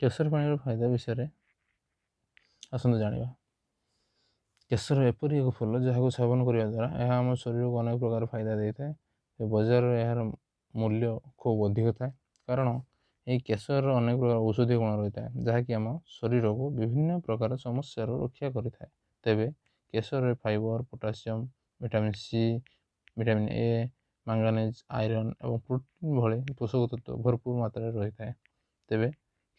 କେଶର ପାଣିର ଫାଇଦା ବିଷୟରେ ଆସନ୍ତୁ ଜାଣିବା। କେଶର ଏପରି ଏକ ଫୁଲ ଯାହାକୁ ସେବନ କରିବା ଦ୍ୱାରା ଏହା ଆମ ଶରୀରକୁ ଅନେକ ପ୍ରକାର ଫାଇଦା ଦେଇଥାଏ। ବଜାରରେ ଏହାର ମୂଲ୍ୟ ଖୁବ୍ ଅଧିକ ଥାଏ, କାରଣ ଏହି କେଶରର ଅନେକ ପ୍ରକାର ଔଷଧୀୟ ଗୁଣ ରହିଥାଏ, ଯାହାକି ଆମ ଶରୀରକୁ ବିଭିନ୍ନ ପ୍ରକାର ସମସ୍ୟାରୁ ରକ୍ଷା କରିଥାଏ। ତେବେ କେଶରରେ fibre, potassium, vitamin C, vitamin A, manganese, iron ଏବଂ ପ୍ରୋଟିନ୍ ଭଳି ପୋଷକ ତତ୍ତ୍ୱ ଭରପୁର ମାତ୍ରାରେ ରହିଥାଏ। ତେବେ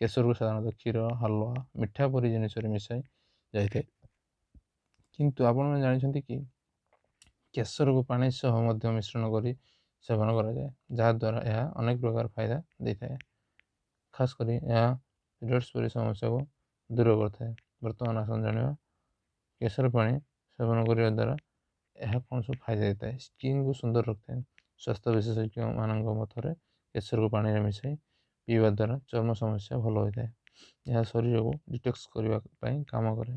କେଶରକୁ ସାଧାରଣତଃ କ୍ଷୀର, ହାଲୁଆ, ମିଠା ପରି ଜିନିଷରେ ମିଶାଇ ଯାଇଥାଏ। କିନ୍ତୁ ଆପଣମାନେ ଜାଣିଛନ୍ତି କି କେଶରକୁ ପାଣି ସହ ମଧ୍ୟ ମିଶ୍ରଣ କରି ସେବନ କରାଯାଏ, ଯାହାଦ୍ୱାରା ଏହା ଅନେକ ପ୍ରକାର ଫାଇଦା ଦେଇଥାଏ। ଖାସ୍ କରି ଏହା ପିରିୟଡ଼୍ସ ପରି ସମସ୍ୟାକୁ ଦୂର କରିଥାଏ। ବର୍ତ୍ତମାନ ଆସନ୍ତୁ ଜାଣିବା କେଶର ପାଣି ସେବନ କରିବା ଦ୍ୱାରା ଏହା କ'ଣ ସବୁ ଫାଇଦା ଦେଇଥାଏ। ସ୍କିନ୍କୁ ସୁନ୍ଦର ରଖିଥାଏ। ସ୍ୱାସ୍ଥ୍ୟ ବିଶେଷଜ୍ଞମାନଙ୍କ ମତରେ କେଶରକୁ ପାଣିରେ ମିଶାଇ ପିଇବା ଦ୍ୱାରା ଚର୍ମ ସମସ୍ୟା ଭଲ ହୋଇଥାଏ। ଏହା ଶରୀରକୁ ଡିଟକ୍ସ କରିବା ପାଇଁ କାମ କରେ।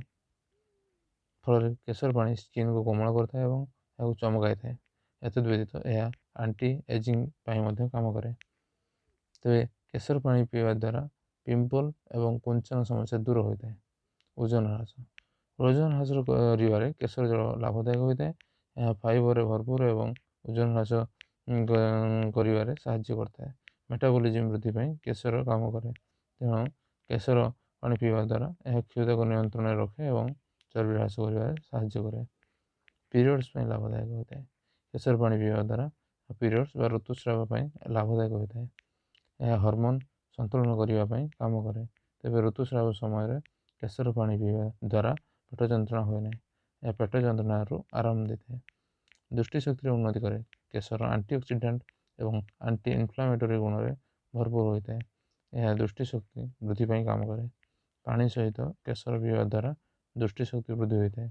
ଫଳରେ କେଶର ପାଣି ସ୍କିନ୍କୁ କୋମଳ କରିଥାଏ ଏବଂ ଏହାକୁ ଚମକାଇଥାଏ। ଏତଦ୍ ବ୍ୟତୀତ ଏହା ଆଣ୍ଟି ଏଜିଂ ପାଇଁ ମଧ୍ୟ କାମ କରେ। ତେବେ କେଶର ପାଣି ପିଇବା ଦ୍ୱାରା ପିମ୍ପଲ୍ ଏବଂ କୁଞ୍ଚନ ସମସ୍ୟା ଦୂର ହୋଇଥାଏ। ଓଜନ ହ୍ରାସ କରିବାରେ କେଶର ଜଳ ଲାଭଦାୟକ ହୋଇଥାଏ। ଏହା ଫାଇବରରେ ଭରପୁର ଏବଂ ଓଜନ ହ୍ରାସ କରିବାରେ ସାହାଯ୍ୟ କରିଥାଏ। ମେଟାବଲିଜିମ୍ ବୃଦ୍ଧି ପାଇଁ କେଶର କାମ କରେ। ତେଣୁ କେଶର ପାଣି ପିଇବା ଦ୍ୱାରା ଏହା କ୍ଷୁଧାକୁ ନିୟନ୍ତ୍ରଣରେ ରଖେ ଏବଂ ଚର୍ବି ହ୍ରାସ କରିବାରେ ସାହାଯ୍ୟ କରେ। ପିରିୟଡ଼୍ସ ପାଇଁ ଲାଭଦାୟକ ହୋଇଥାଏ। କେଶର ପାଣି ପିଇବା ଦ୍ୱାରା ପିରିୟଡ଼୍ସ ବା ଋତୁସ୍ରାବ ପାଇଁ ଲାଭଦାୟକ ହୋଇଥାଏ। ଏହା ହରମୋନ୍ ସନ୍ତୁଳନ କରିବା ପାଇଁ କାମ କରେ। ତେବେ ଋତୁସ୍ରାବ ସମୟରେ କେଶର ପାଣି ପିଇବା ଦ୍ୱାରା ପେଟ ଯନ୍ତ୍ରଣା ହୁଏ ନାହିଁ। ଏହା ପେଟ ଯନ୍ତ୍ରଣାରୁ ଆରାମ ଦେଇଥାଏ। ଦୃଷ୍ଟିଶକ୍ତିରେ ଉନ୍ନତି କରେ। କେଶର ଆଣ୍ଟିଅକ୍ସିଡାଣ୍ଟ ଏବଂ ଆଣ୍ଟି ଇନଫ୍ଲାମେଟରି ଗୁଣରେ ଭରପୁର ହୋଇଥାଏ। ଏହା ଦୃଷ୍ଟିଶକ୍ତି ବୃଦ୍ଧି ପାଇଁ କାମ କରେ। ପାଣି ସହିତ କେଶର ପିଇବା ଦ୍ୱାରା ଦୃଷ୍ଟିଶକ୍ତି ବୃଦ୍ଧି ହୋଇଥାଏ।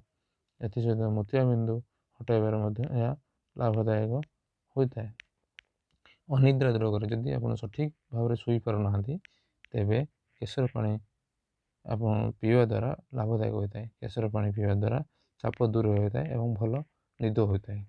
ଏଥିସହିତ ମୋତିଆବିନ୍ଦୁ ହଟାଇବାରେ ମଧ୍ୟ ଏହା ଲାଭଦାୟକ ହୋଇଥାଏ। ଅନିଦ୍ରା ଦୂର କରେ। ଯଦି ଆପଣ ସଠିକ୍ ଭାବରେ ଶୋଇପାରୁନାହାନ୍ତି, ତେବେ କେଶର ପାଣି ଆପଣ ପିଇବା ଦ୍ୱାରା ଲାଭଦାୟକ ହୋଇଥାଏ। କେଶର ପାଣି ପିଇବା ଦ୍ୱାରା ଚାପ ଦୂର ହୋଇଥାଏ ଏବଂ ଭଲ ନିଦ ହୋଇଥାଏ।